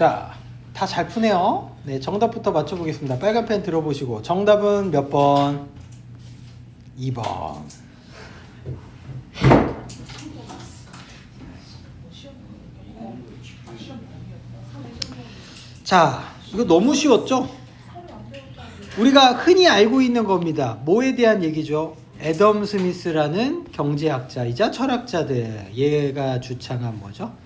자, 다 잘 푸네요. 네, 정답부터 맞춰보겠습니다. 빨간 펜 들어보시고 정답은 몇 번? 2번. 자, 이거 너무 쉬웠죠? 우리가 흔히 알고 있는 겁니다. 뭐에 대한 얘기죠? 애덤 스미스라는 경제학자이자 철학자들, 얘가 주창한 뭐죠?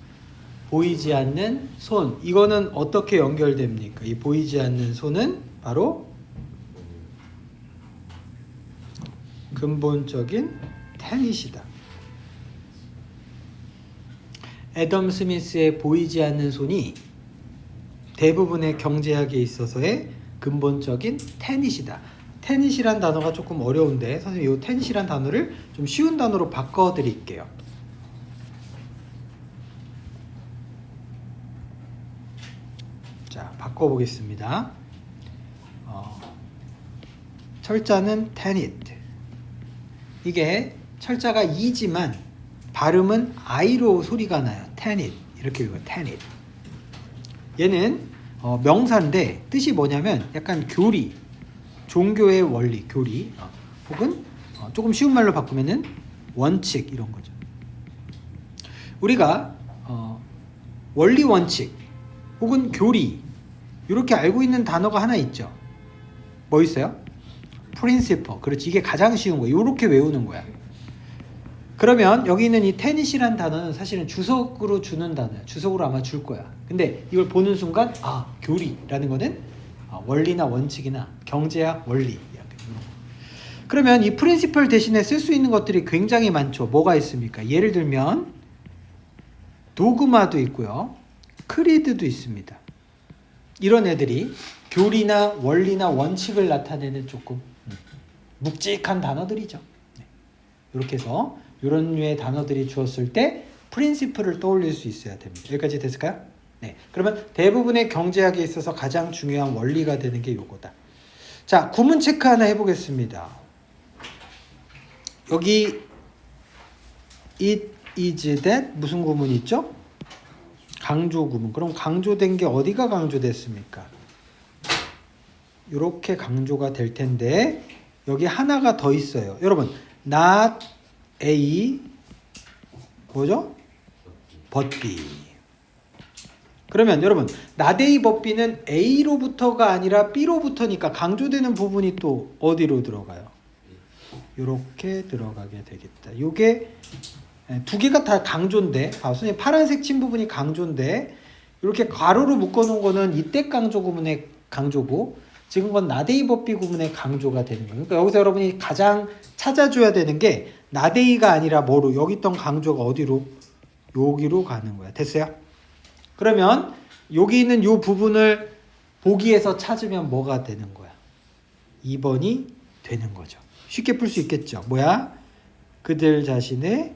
보이지 않는 손. 이거는 어떻게 연결됩니까? 이 보이지 않는 손은 바로 근본적인 테닛이다. 애덤 스미스의 보이지 않는 손이 대부분의 경제학에 있어서의 근본적인 테닛이다. 테닛이란 단어가 조금 어려운데 선생님 이 테닛이란 단어를 좀 쉬운 단어로 바꿔드릴게요. 자, 바꿔보겠습니다. 철자는 테닛. 이게 철자가 이지만 발음은 I로 소리가 나요. 테닛. 이렇게 읽어요. 테닛. 얘는 명사인데 뜻이 뭐냐면 약간 교리, 종교의 원리, 교리, 혹은 조금 쉬운 말로 바꾸면은 원칙 이런 거죠. 우리가 원리 원칙 혹은 교리 이렇게 알고 있는 단어가 하나 있죠. 뭐 있어요? principle. 그렇지. 이게 가장 쉬운 거야. 이렇게 외우는 거야. 그러면 여기 있는 이 테닛이란 단어는 사실은 주석으로 주는 단어야. 주석으로 아마 줄 거야. 근데 이걸 보는 순간 교리라는 거는 원리나 원칙이나 경제학 원리. 그러면 이 프린시플 대신에 쓸 수 있는 것들이 굉장히 많죠. 뭐가 있습니까? 예를 들면 도그마도 있고요. 크리드도 있습니다. 이런 애들이 교리나 원리나 원칙을 나타내는 조금 묵직한 단어들이죠. 이렇게 해서 이런 류의 단어들이 주었을 때 프린시플을 떠올릴 수 있어야 됩니다. 여기까지 됐을까요? 네. 그러면 대부분의 경제학에 있어서 가장 중요한 원리가 되는 게 요거다. 자, 구문 체크 하나 해보겠습니다. 여기 it is that 무슨 구문이 있죠? 강조 구문. 그럼 강조된 게 어디가 강조됐습니까? 이렇게 강조가 될 텐데 여기 하나가 더 있어요. 여러분, not A 뭐죠? but B. 그러면 여러분, not A but B는 A로부터가 아니라 B로부터니까 강조되는 부분이 또 어디로 들어가요? 이렇게 들어가게 되겠다. 요게 두 개가 다 강조인데, 선생님 파란색 친 부분이 강조인데 이렇게 가로로 묶어놓은 거는 이때 강조 구문의 강조고 지금 건 not A but B 구문의 강조가 되는 거예요. 그러니까 여기서 여러분이 가장 찾아줘야 되는 게 not A가 아니라 뭐로 여기 있던 강조가 어디로? 여기로 가는 거야. 됐어요? 그러면 여기 있는 이 부분을 보기에서 찾으면 뭐가 되는 거야? 2번이 되는 거죠. 쉽게 풀 수 있겠죠. 뭐야? 그들 자신의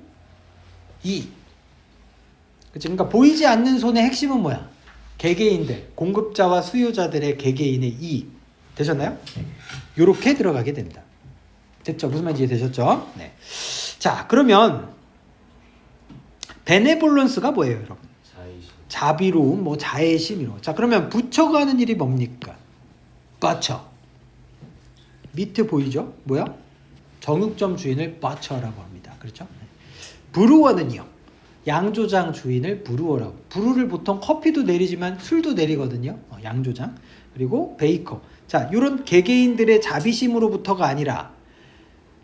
그치? 그러니까 보이지 않는 손의 핵심은 뭐야? 개개인들, 공급자와 수요자들의 개개인의 되셨나요? 이렇게 들어가게 됩니다. 됐죠? 무슨 말인지 이해되셨죠? 네. 자, 그러면 베네볼런스가 뭐예요, 여러분? 자비로움, 자애심 이런 거. 자, 그러면 부처가 하는 일이 뭡니까? 버처. 밑에 보이죠? 뭐야? 정육점 주인을 버처라고 합니다. 그렇죠? 브루어는요. 양조장 주인을 브루어라고. 브루를 보통 커피도 내리지만 술도 내리거든요. 양조장. 그리고 베이커. 자, 이런 개개인들의 자비심으로부터가 아니라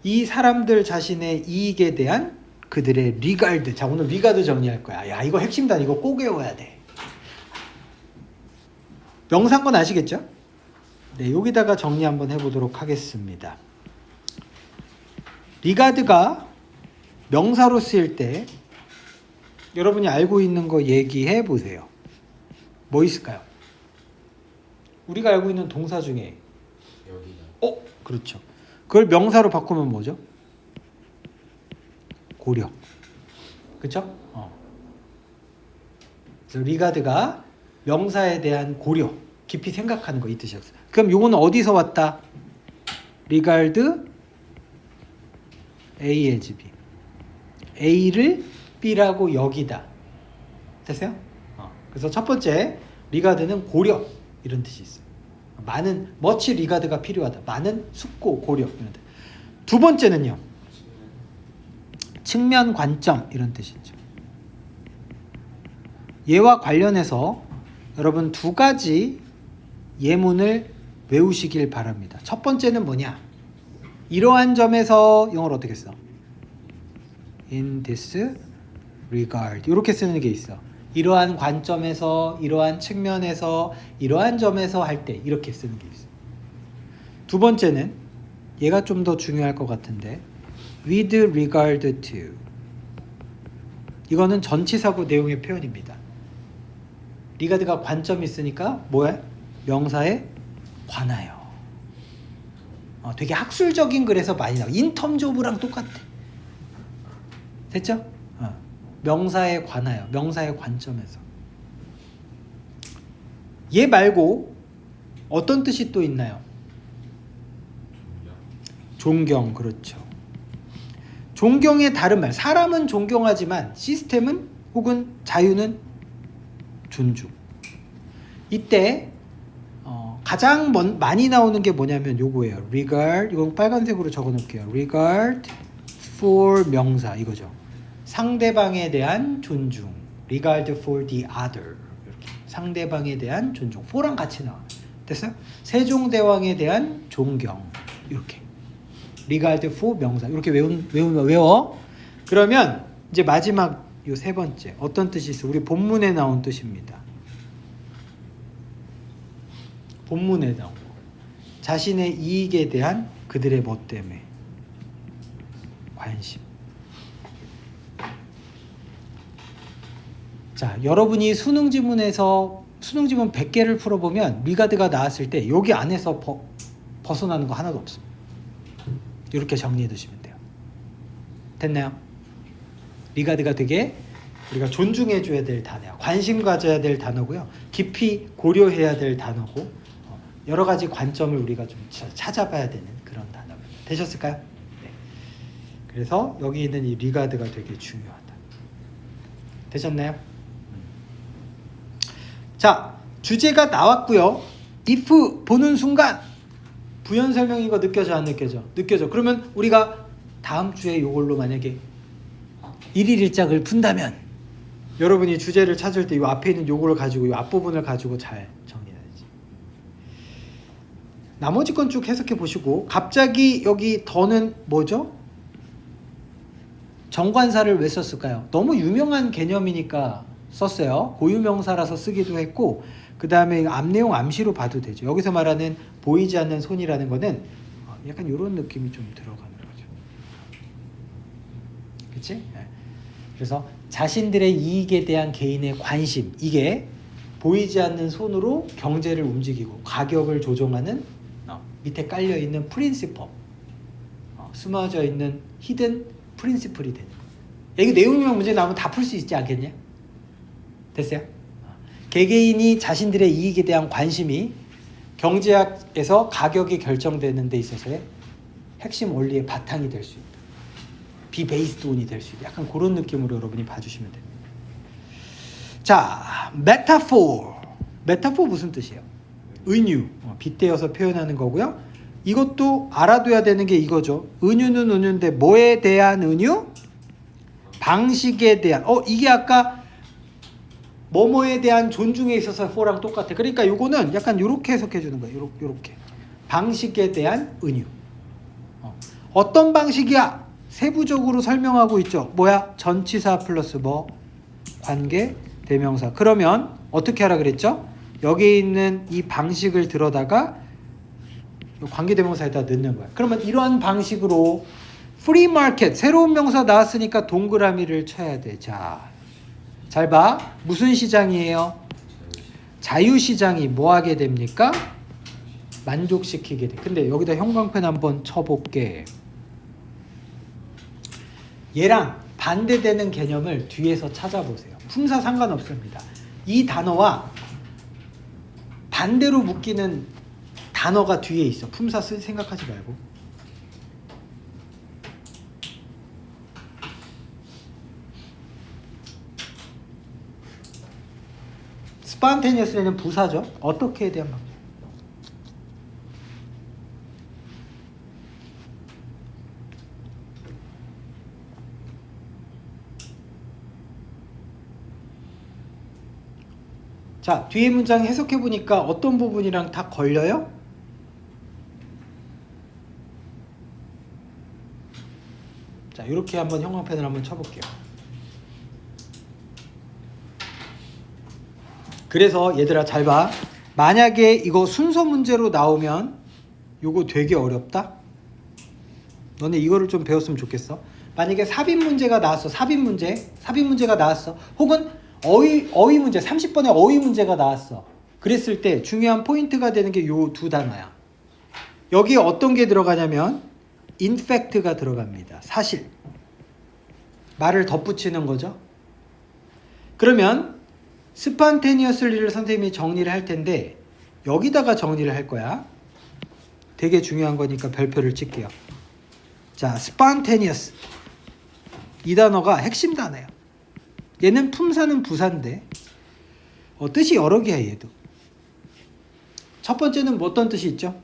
이 사람들 자신의 이익에 대한 그들의 리가드. 자, 오늘 리가드 정리할 거야. 야, 이거 핵심 단어. 이거 꼭 외워야 돼. 명상권 아시겠죠? 네, 여기다가 정리 한번 해보도록 하겠습니다. 리가드가 명사로 쓰일 때 여러분이 알고 있는 거 얘기해 보세요. 뭐 있을까요? 우리가 알고 있는 동사 중에 여기다. 그렇죠. 그걸 명사로 바꾸면 뭐죠? 고려. 그렇죠? 그래서 리가드가 명사에 대한 고려, 깊이 생각하는 거 이 뜻이었어요. 그럼 요거는 어디서 왔다? 리가드 A as B. A를 B라고 여기다. 됐어요? 그래서 첫 번째 리가드는 고려 이런 뜻이 있어요. 많은 much 리가드가 필요하다. 많은 숙고 고려 이런 뜻. 두 번째는요. 측면 관점 이런 뜻이죠. 얘와 관련해서 여러분 두 가지 예문을 외우시길 바랍니다. 첫 번째는 뭐냐? 이러한 점에서 영어로 어떻게 써? In this regard 이렇게 쓰는 게 있어. 이러한 관점에서, 이러한 측면에서, 이러한 점에서 할 때 이렇게 쓰는 게 있어. 두 번째는 얘가 좀 더 중요할 것 같은데 with regard to 이거는 전치사구 내용의 표현입니다. 리가드가 관점이 있으니까 뭐야? 명사에 관하여. 되게 학술적인 글에서 많이 나와. 인텀 오브랑 똑같아. 됐죠? 명사에 관하여, 명사의 관점에서. 얘 말고 어떤 뜻이 또 있나요? 존경, 그렇죠. 존경의 다른 말. 사람은 존경하지만 시스템은 혹은 자유는 존중. 이때 가장 많이 나오는 게 뭐냐면 요거예요. regard, 이건 빨간색으로 적어 놓을게요. regard for 명사 이거죠. 상대방에 대한 존중. regard for the other. 이렇게. 상대방에 대한 존중. for랑 같이 나와. 됐어요? 세종대왕에 대한 존경. 이렇게. regard for 명사. 이렇게 외워. 그러면 이제 마지막 요 세 번째. 어떤 뜻이 있어? 우리 본문에 나온 뜻입니다. 본문에 나온 거. 자신의 이익에 대한 그들의 뭐 때문에 관심. 자, 여러분이 수능 지문 100개를 풀어보면 리가드가 나왔을 때 여기 안에서 벗어나는 거 하나도 없습니다. 이렇게 정리해 두시면 돼요. 됐나요? 리가드가 되게 우리가 존중해 줘야 될 단어야. 관심 가져야 될 단어고요. 깊이 고려해야 될 단어고 여러 가지 관점을 우리가 좀 찾아봐야 되는 그런 단어입니다. 되셨을까요? 네. 그래서 여기 있는 이 리가드가 되게 중요하다. 되셨나요? 자, 주제가 나왔고요. if 보는 순간 부연 설명인 거 느껴져 안 느껴져? 느껴져. 그러면 우리가 다음 주에 이걸로 만약에 일일 일작을 푼다면 여러분이 주제를 찾을 때 이 앞에 있는 요거를 가지고 이 앞부분을 가지고 잘 정리해야지. 나머지 건 쭉 해석해 보시고 갑자기 여기 더는 뭐죠? 정관사를 왜 썼을까요? 너무 유명한 개념이니까 썼어요. 고유명사라서 쓰기도 했고 그 다음에 앞 내용 암시로 봐도 되죠. 여기서 말하는 보이지 않는 손이라는 거는 약간 이런 느낌이 좀 들어가는 거죠. 그치? 네. 그래서 자신들의 이익에 대한 개인의 관심, 이게 보이지 않는 손으로 경제를 움직이고 가격을 조정하는 밑에 깔려있는 프린시퍼, 숨어져 있는 히든 프린시플이 되는 거예요. 이게 내용명 문제 나오면 다 풀 수 있지 않겠냐? 됐어요? 개개인이 자신들의 이익에 대한 관심이 경제학에서 가격이 결정되는 데 있어서의 핵심 원리의 바탕이 될 수 있다. 비베이스드 온이 될 수 있다. 약간 그런 느낌으로 여러분이 봐주시면 됩니다. 자, 메타포 무슨 뜻이에요? 은유, 빗대어서 표현하는 거고요. 이것도 알아둬야 되는 게 이거죠. 은유는 은유인데 뭐에 대한 은유? 방식에 대한. 이게 아까 뭐뭐에 대한 존중에 있어서 for랑 똑같아. 그러니까 요거는 약간 요렇게 해석해 주는 거예요. 요렇게. 방식에 대한 은유. 어떤 방식이야? 세부적으로 설명하고 있죠. 뭐야? 전치사 플러스 뭐? 관계 대명사. 그러면 어떻게 하라 그랬죠? 여기 있는 이 방식을 들어다가 관계 대명사에다 넣는 거야. 그러면 이러한 방식으로 프리 마켓, 새로운 명사 나왔으니까 동그라미를 쳐야 돼. 자, 잘 봐. 무슨 시장이에요? 자유시장이 뭐 하게 됩니까? 만족시키게 돼. 근데 여기다 형광펜 한번 쳐볼게. 얘랑 반대되는 개념을 뒤에서 찾아보세요. 품사 상관없습니다. 이 단어와 반대로 묶이는 단어가 뒤에 있어. 품사 생각하지 말고. spontaneously는 부사죠. 어떻게에 대한 방법. 자, 뒤에 문장 해석해 보니까 어떤 부분이랑 다 걸려요? 자, 이렇게 한번 형광펜을 한번 쳐볼게요. 그래서 얘들아 잘 봐. 만약에 이거 순서 문제로 나오면 요거 되게 어렵다? 너네 이거를 좀 배웠으면 좋겠어. 만약에 삽입 문제가 나왔어. 삽입 문제가 나왔어. 혹은 어휘 문제, 30번의 어휘 문제가 나왔어. 그랬을 때 중요한 포인트가 되는 게 요 두 단어야. 여기에 어떤 게 들어가냐면 in fact가 들어갑니다. 사실. 말을 덧붙이는 거죠. 그러면 spontaneously를 선생님이 정리를 할 텐데 여기다가 정리를 할 거야. 되게 중요한 거니까 별표를 칠게요. 자, spontaneous. 이 단어가 핵심 단어예요. 얘는 품사는 부사인데 뜻이 여러 개야 얘도. 첫 번째는 뭐 어떤 뜻이 있죠?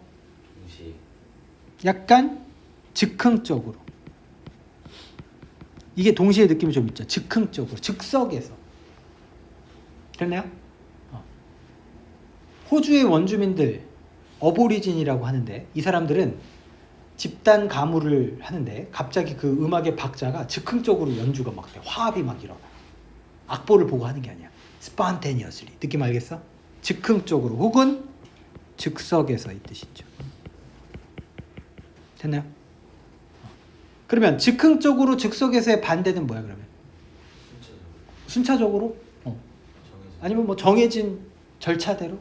약간 즉흥적으로. 이게 동시에 느낌이 좀 있죠. 즉흥적으로, 즉석에서. 됐나요? 호주의 원주민들 어보리진이라고 하는데 이 사람들은 집단 가무를 하는데 갑자기 그 음악의 박자가 즉흥적으로 연주가 막 돼. 화합이 막 일어나. 악보를 보고 하는 게 아니야. spontaneously. 느낌 알겠어? 즉흥적으로 혹은 즉석에서 이 뜻이죠. 됐나요? 그러면 즉흥적으로 즉석에서의 반대는 뭐야 그러면? 순차적으로? 아니면 뭐 정해진 절차대로?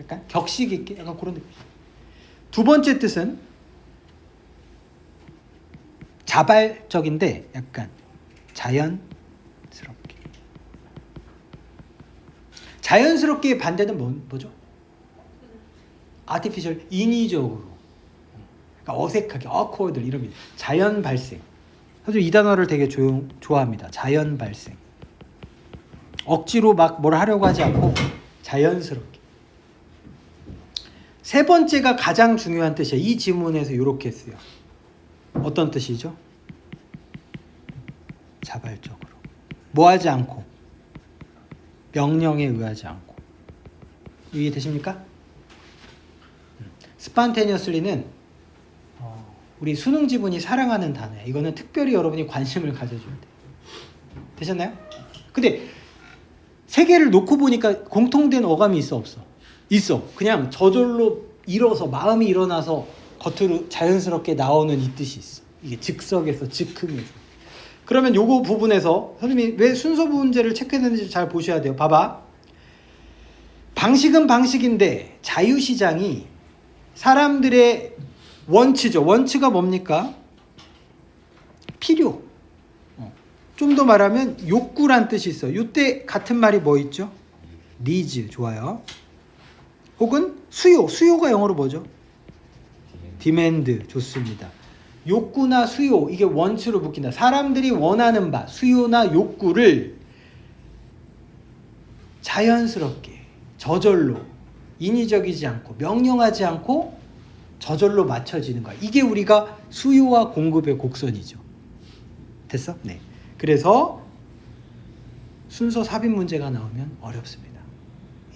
약간 격식 있게? 약간 그런 느낌. 두 번째 뜻은 자발적인데 약간 자연스럽게. 자연스럽게의 반대는 뭐죠? artificial, 인위적으로. 그러니까 어색하게, awkward 이런 게 자연 발생. 사실 이 단어를 되게 좋아합니다. 자연 발생. 억지로 막 뭘 하려고 하지 않고 자연스럽게. 세 번째가 가장 중요한 뜻이야. 이 지문에서 이렇게 쓰여. 어떤 뜻이죠? 자발적으로. 뭐 하지 않고. 명령에 의하지 않고. 이해되십니까? spontaneously는 우리 수능 지문이 사랑하는 단어예요. 이거는 특별히 여러분이 관심을 가져줘야 돼요. 되셨나요? 근데 세 개를 놓고 보니까 공통된 어감이 있어 없어? 있어. 그냥 저절로 일어서 마음이 일어나서 겉으로 자연스럽게 나오는 이 뜻이 있어. 이게 즉석에서 즉흥해서. 그러면 요거 부분에서 선생님이 왜 순서 문제를 체크했는지 잘 보셔야 돼요. 봐봐. 방식은 방식인데 자유시장이 사람들의 원치죠. 원치가 뭡니까? 필요. 좀 더 말하면 욕구란 뜻이 있어요. 이때 같은 말이 뭐 있죠? needs. 좋아요. 혹은 수요가 영어로 뭐죠? demand. 좋습니다. 욕구나 수요, 이게 want로 묶인다. 사람들이 원하는 바, 수요나 욕구를 자연스럽게, 저절로, 인위적이지 않고, 명령하지 않고 저절로 맞춰지는 거야. 이게 우리가 수요와 공급의 곡선이죠. 됐어? 네. 그래서 순서 삽입 문제가 나오면 어렵습니다.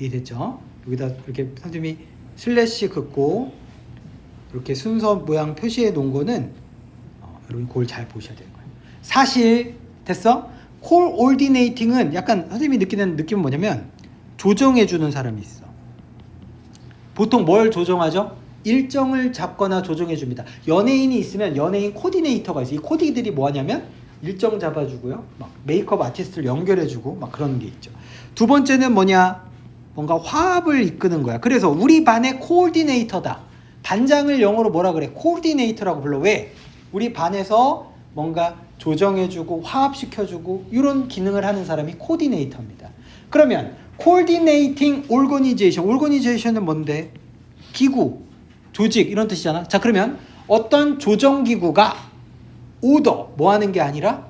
이해됐죠? 여기다 이렇게 선생님이 슬래시 긋고 이렇게 순서 모양 표시해 놓은 거는 여러분 그걸 잘 보셔야 되는 거예요. 사실 됐어? coordinating은 약간 선생님이 느끼는 느낌은 뭐냐면 조정해 주는 사람이 있어. 보통 뭘 조정하죠? 일정을 잡거나 조정해 줍니다. 연예인이 있으면 연예인 코디네이터가 있어요. 이 코디들이 뭐 하냐면 일정 잡아주고요. 막 메이크업 아티스트를 연결해주고 막 그런 게 있죠. 두 번째는 뭐냐? 뭔가 화합을 이끄는 거야. 그래서 우리 반의 코디네이터다. 반장을 영어로 뭐라 그래? 코디네이터라고 불러. 왜? 우리 반에서 뭔가 조정해주고 화합시켜주고 이런 기능을 하는 사람이 코디네이터입니다. 그러면 coordinating organization. organization은 뭔데? 기구, 조직 이런 뜻이잖아. 자, 그러면 어떤 조정기구가 오더 뭐 하는 게 아니라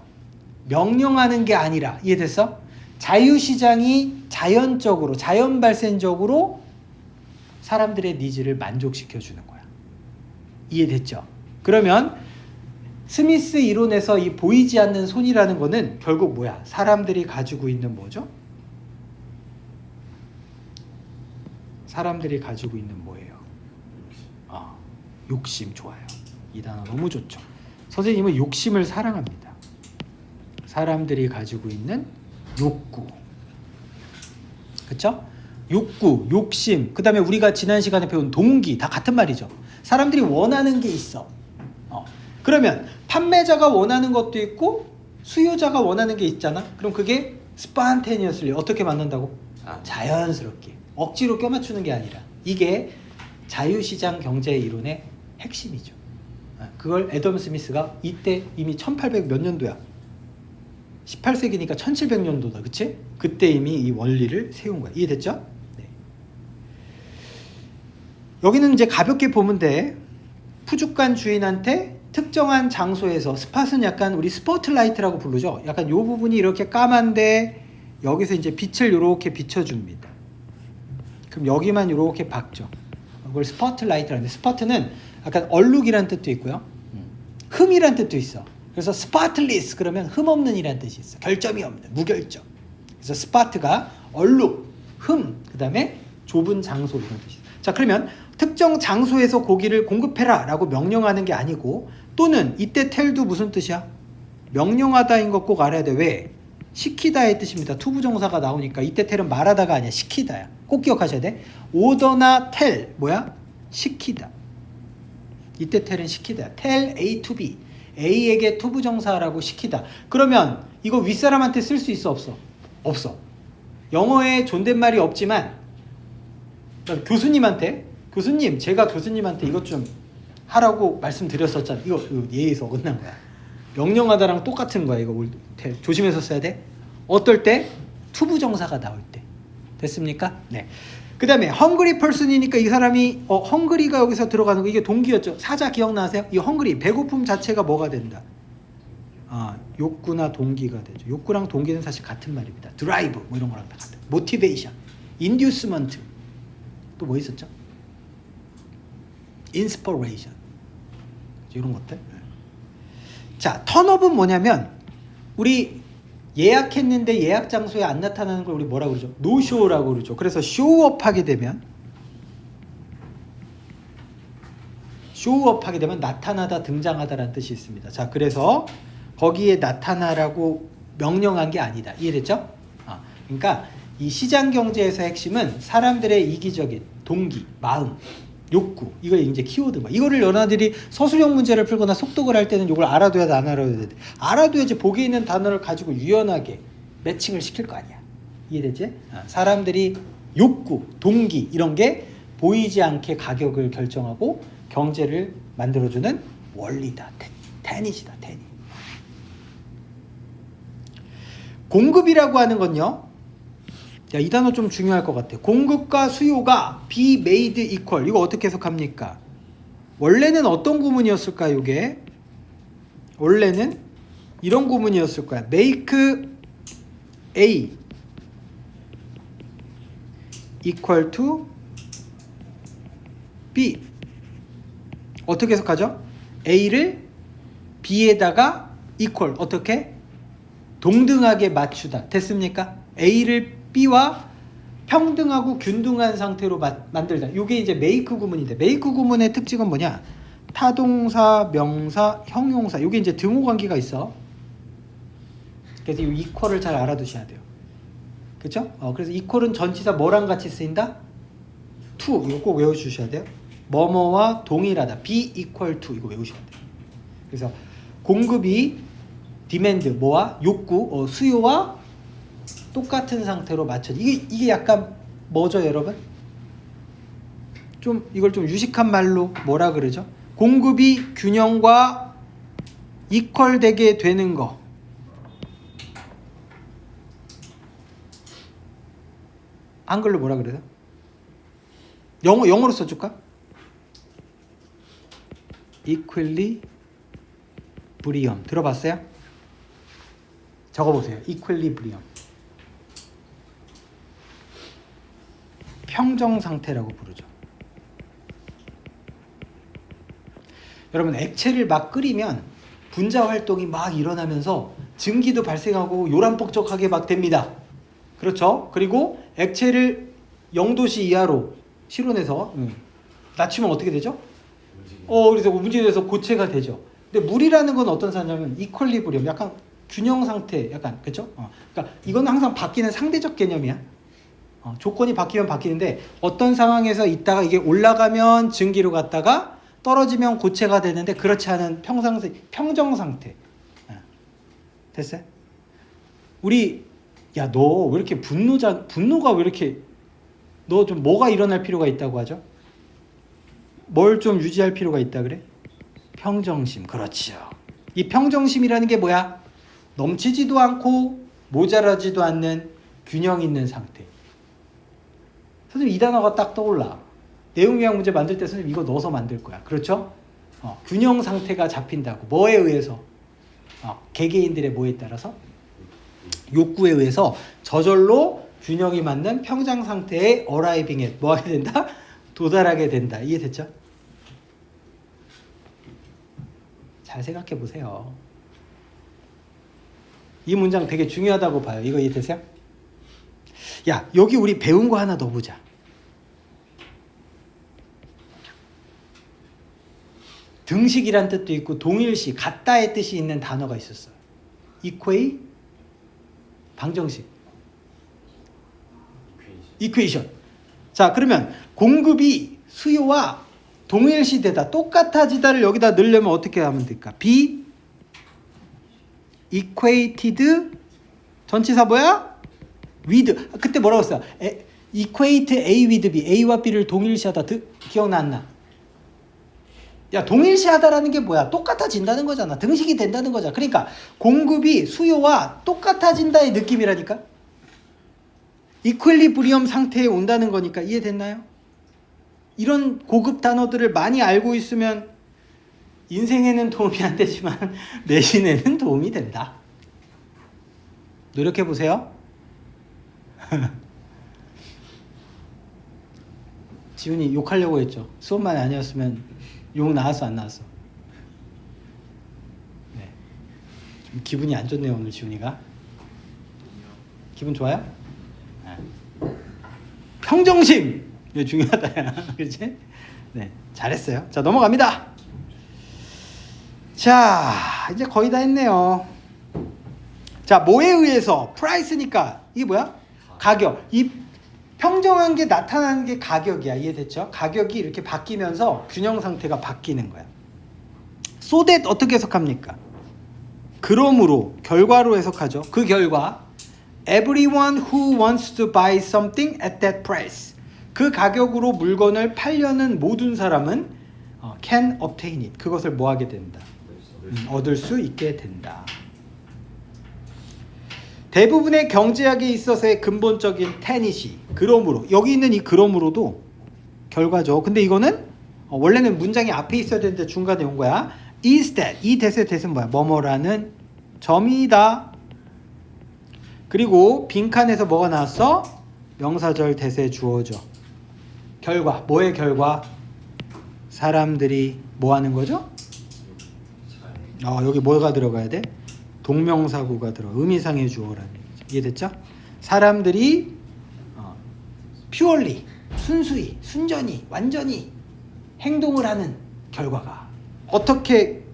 명령하는 게 아니라 이해됐어? 자유시장이 자연적으로, 자연 발생적으로 사람들의 니즈를 만족시켜 주는 거야. 이해됐죠? 그러면 스미스 이론에서 이 보이지 않는 손이라는 거는 결국 뭐야? 사람들이 가지고 있는 뭐죠? 사람들이 가지고 있는 뭐예요? 욕심. 좋아요. 이 단어 너무 좋죠. 선생님은 욕심을 사랑합니다. 사람들이 가지고 있는 욕구. 그쵸? 욕구, 욕심, 그 다음에 우리가 지난 시간에 배운 동기, 다 같은 말이죠. 사람들이 원하는 게 있어. 그러면 판매자가 원하는 것도 있고 수요자가 원하는 게 있잖아. 그럼 그게 spontaneously 어떻게 만난다고? 자연스럽게, 억지로 껴맞추는 게 아니라, 이게 자유시장 경제 이론의 핵심이죠. 그걸 애덤 스미스가 이때 이미 1800 몇 년도야? 18세기니까 1700년도다. 그치? 그때 이미 이 원리를 세운 거야. 이해됐죠? 네. 여기는 이제 가볍게 보면 돼. 푸주간 주인한테 특정한 장소에서, 스팟은 약간 우리 스포트라이트라고 부르죠. 약간 요 부분이 이렇게 까만데 여기서 이제 빛을 이렇게 비춰줍니다. 그럼 여기만 이렇게 박죠. 그걸 스포트라이트라는데, 스포트는 약간 얼룩이란 뜻도 있고요, 흠이란 뜻도 있어. 그래서 spotless 그러면 흠 없는 이란 뜻이 있어. 결점이 없는, 무결점. 그래서 스파트가 얼룩, 흠, 그 다음에 좁은 장소 이런 뜻이 있어. 자, 그러면 특정 장소에서 고기를 공급해라 라고 명령하는 게 아니고, 또는 이때 텔도 무슨 뜻이야? 명령하다인 거 꼭 알아야 돼. 왜? 시키다의 뜻입니다. 투부정사가 나오니까 이때 텔은 말하다가 아니야, 시키다야. 꼭 기억하셔야 돼. 오더나 텔 뭐야? 시키다. 이때 텔은 시키다. tell A to B, A에게 투부정사라고 시키다. 그러면 이거 윗사람한테 쓸 수 있어, 없어? 없어. 영어에 존댓말이 없지만 교수님한테, 교수님 제가 교수님한테 이것 좀 하라고 말씀드렸었잖아. 이거 예의에서 어긋난 거야. 명령하다랑 똑같은 거야. 이거 조심해서 써야 돼. 어떨 때? 투부정사가 나올 때. 됐습니까? 네. 그 다음에 hungry person이니까 이 사람이 hungry가 여기서 들어가는 거, 이게 동기였죠. 사자 기억나세요? 이 hungry, 배고픔 자체가 뭐가 된다? 욕구나 동기가 되죠. 욕구랑 동기는 사실 같은 말입니다. drive 뭐 이런 거랑 다 같은. motivation, inducement, 또 뭐 있었죠? inspiration, 이런 것들. 자, 턴업은 뭐냐면, 우리 예약했는데 예약 장소에 안 나타나는 걸 우리 뭐라고 그러죠? 노쇼라고 그러죠. 그래서 쇼업 하게 되면, 쇼업 하게 되면 나타나다, 등장하다라는 뜻이 있습니다. 자, 그래서 거기에 나타나라고 명령한 게 아니다. 이해됐죠? 그러니까 이 시장 경제에서 핵심은 사람들의 이기적인 동기, 마음, 욕구, 이거 이제 키워드가. 이거를 연아들이 서술형 문제를 풀거나 속독을 할 때는 이걸 알아둬야 돼, 안 알아둬야 돼? 알아둬야지 보기에 있는 단어를 가지고 유연하게 매칭을 시킬 거 아니야. 이해되지? 사람들이 욕구, 동기 이런 게 보이지 않게 가격을 결정하고 경제를 만들어주는 원리다. 테니지다, 테니. 공급이라고 하는 건요, 야, 이 단어 좀 중요할 것 같아. 공급과 수요가 be made equal. 이거 어떻게 해석합니까? 원래는 어떤 구문이었을까요? 이게 원래는 이런 구문이었을 거야. make A equal to B. 어떻게 해석하죠? A를 B에다가 equal, 어떻게? 동등하게 맞추다. 됐습니까? A를 B와 평등하고 균등한 상태로 만들다. 이게 이제 make 구문인데, make 구문의 특징은 뭐냐? 타동사, 명사, 형용사. 이게 이제 등호 관계가 있어. 그래서 이 equal을 잘 알아두셔야 돼요. 그렇죠? 그래서 equal은 전치사 뭐랑 같이 쓰인다? to. 이거 꼭 외워주셔야 돼요. 뭐뭐와 동일하다. be equal to. 이거 외우셔야 돼요. 그래서 공급이 demand 뭐와 욕구, 수요와 똑같은 상태로 맞춰. 이게 약간 뭐죠, 여러분? 좀 이걸 좀 유식한 말로 뭐라 그러죠? 공급이 균형과 이퀄되게 되는 거. 한글로 뭐라 그래요? 영어로 써줄까? equilibrium. 들어봤어요? 적어보세요. equilibrium. 평정 상태라고 부르죠. 여러분 액체를 막 끓이면 분자 활동이 막 일어나면서 증기도 발생하고 요란뻑적하게 막 됩니다. 그렇죠? 그리고 액체를 0도씨 이하로 실온에서 낮추면 어떻게 되죠? 그래서 움직여서 고체가 되죠. 근데 물이라는 건 어떤 상태냐면 이퀄리브리엄, 약간 균형 상태, 약간 그렇죠? 그러니까 이건 항상 바뀌는 상대적 개념이야. 조건이 바뀌면 바뀌는데 어떤 상황에서 있다가 이게 올라가면 증기로 갔다가 떨어지면 고체가 되는데 그렇지 않은 평정 상태. 됐어요? 우리 야, 너 왜 이렇게 분노가 왜 이렇게 너 좀 뭐가 일어날 필요가 있다고 하죠? 뭘 좀 유지할 필요가 있다 그래? 평정심. 그렇죠. 이 평정심이라는 게 뭐야? 넘치지도 않고 모자라지도 않는 균형 있는 상태. 선생님 이 단어가 딱 떠올라. 내용요약 문제 만들 때 선생님 이거 넣어서 만들 거야. 그렇죠? 균형 상태가 잡힌다고. 뭐에 의해서? 개개인들의 뭐에 따라서? 욕구에 의해서 저절로 균형이 맞는 평정 상태에 arriving에 뭐 하게 된다? 도달하게 된다. 이해됐죠? 잘 생각해 보세요. 이 문장 되게 중요하다고 봐요. 이거 이해되세요? 야, 여기 우리 배운 거 하나 넣어보자. 등식이란 뜻도 있고 동일시, 같다의 뜻이 있는 단어가 있었어요. equate, 방정식. equation. 자, 그러면 공급이 수요와 동일시되다, 똑같아지다를 여기다 넣으려면 어떻게 하면 될까? be equated, 전치사 뭐야? with. 그때 뭐라고 했어요? equate A with B. A와 B를 동일시하다. 기억나 안 나? 야, 동일시하다라는 게 뭐야? 똑같아진다는 거잖아. 등식이 된다는 거잖아. 그러니까 공급이 수요와 똑같아진다의 느낌이라니까. 이퀄리브리엄 상태에 온다는 거니까. 이해됐나요? 이런 고급 단어들을 많이 알고 있으면 인생에는 도움이 안 되지만 내신에는 도움이 된다. 노력해 보세요. 지훈이 욕하려고 했죠. 수업만 아니었으면 욕 나왔어 안 나왔어? 네. 좀 기분이 안 좋네요 오늘 지훈이가. 기분 좋아요? 네. 평정심! 이거 중요하다. 그렇지? 네, 잘했어요. 자, 넘어갑니다. 자, 이제 거의 다 했네요. 자, 뭐에 의해서? 프라이스니까 이게 뭐야? 가격. 이 평정한 게 나타나는 게 가격이야. 이해됐죠? 가격이 이렇게 바뀌면서 균형 상태가 바뀌는 거야. So that 어떻게 해석합니까? 그러므로, 결과로 해석하죠. 그 결과 everyone who wants to buy something at that price, 그 가격으로 물건을 팔려는 모든 사람은 can obtain it, 그것을 뭐 하게 된다? 얻을 수 있게 된다. 대부분의 경제학에 있어서의 근본적인 테닛이, 그러므로, 여기 있는 이 그러므로도 결과죠. 근데 이거는 원래는 문장이 앞에 있어야 되는데 중간에 온 거야. is that, 이 that의 that은 뭐야? 뭐뭐라는 점이다. 그리고 빈칸에서 뭐가 나왔어? 명사절 that에 주어져. 결과, 뭐의 결과? 사람들이 뭐 하는 거죠? 여기 뭐가 들어가야 돼? 동명사구가 들어. 의미상의 주어라는 얘기죠. 이해됐죠? 사람들이 purely, 순수히, 순전히, 완전히 행동을 하는 결과가. 어떻게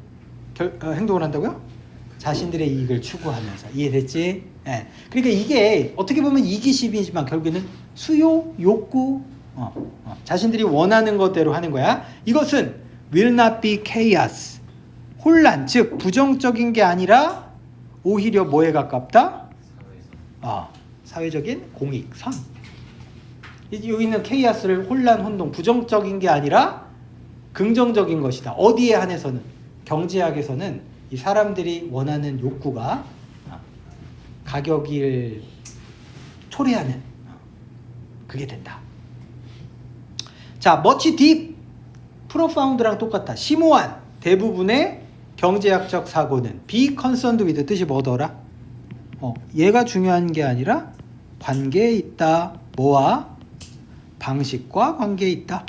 행동을 한다고요? 자신들의 이익을 추구하면서. 이해됐지? 네. 그러니까 이게 어떻게 보면 이기심이지만 결국에는 수요, 욕구, 자신들이 원하는 것대로 하는 거야. 이것은 will not be chaos, 혼란, 즉 부정적인 게 아니라 오히려 뭐에 가깝다? 사회적인 공익, 선. 여기 있는 케이아스를 혼란, 혼동, 부정적인 게 아니라 긍정적인 것이다. 어디에 한해서는? 경제학에서는 이 사람들이 원하는 욕구가 가격을 초래하는 그게 된다. 자, much deep, profound랑 똑같다. 심오한 대부분의 경제학적 사고는 be concerned with 뜻이 뭐더라? 얘가 중요한 게 아니라 관계에 있다. 뭐와? 방식과 관계에 있다.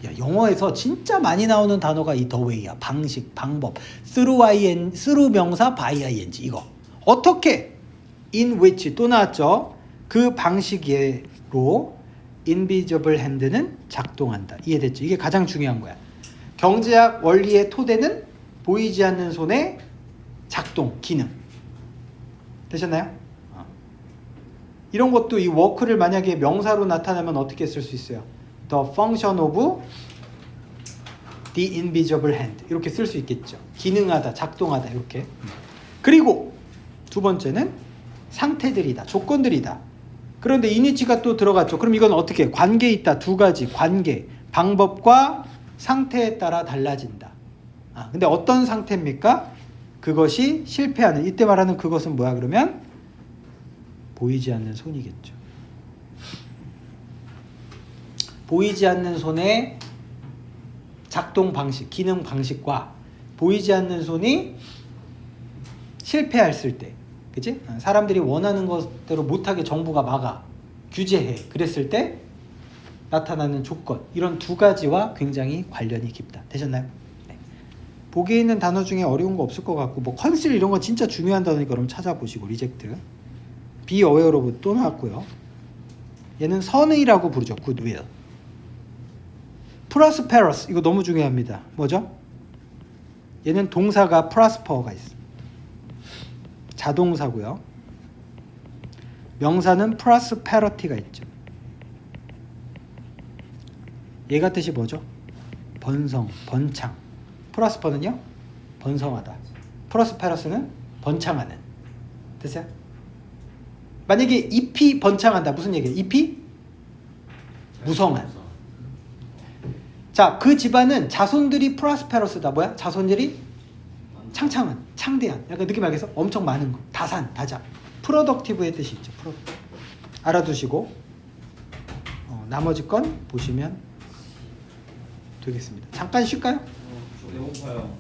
야, 영어에서 진짜 많이 나오는 단어가 이 the way야. 방식, 방법. through 명사 by ing 이거. 어떻게 in which 또 나왔죠. 그 방식으로 invisible hand는 작동한다. 이해됐죠? 이게 가장 중요한 거야. 경제학 원리의 토대는 보이지 않는 손의 작동, 기능. 되셨나요? 이런 것도 이 work를 만약에 명사로 나타내면 어떻게 쓸 수 있어요? The function of the invisible hand 이렇게 쓸 수 있겠죠. 기능하다, 작동하다 이렇게. 그리고 두 번째는 상태들이다, 조건들이다. 그런데 이니치가 또 들어갔죠. 그럼 이건 어떻게? 관계에 있다. 두 가지 관계, 방법과 상태에 따라 달라진다. 근데 어떤 상태입니까? 그것이 실패하는, 이때 말하는 그것은 뭐야 그러면? 보이지 않는 손이겠죠. 보이지 않는 손의 작동 방식, 기능 방식과 보이지 않는 손이 실패했을 때, 그치? 사람들이 원하는 것대로 못하게 정부가 막아, 규제해. 그랬을 때 나타나는 조건, 이런 두 가지와 굉장히 관련이 깊다. 되셨나요? 네. 보기에 있는 단어 중에 어려운 거 없을 것 같고, 뭐 컨실 이런 건 진짜 중요한 단어니까 그럼 찾아보시고. 리젝트, be aware of 또 나왔고요. 얘는 선의라고 부르죠. goodwill. prosperous 이거 너무 중요합니다. 뭐죠? 얘는 동사가 prosper가 있어. 자동사고요. 명사는 prosperity가 있죠. 얘가 뜻이 뭐죠? 번성, 번창. prosper는요? 번성하다. prosperous는 번창하는. 됐어요? 만약에 잎이 번창한다. 무슨 얘기예요? 잎이 무성한. 자, 그 집안은 자손들이 프로스페러스다. 뭐야? 자손들이 창창한, 창대한. 약간 느낌 알겠어? 엄청 많은 거. 다산, 다자. 프로덕티브의 뜻이 있죠. 알아두시고 나머지 건 보시면 되겠습니다. 잠깐 쉴까요? 배고파요.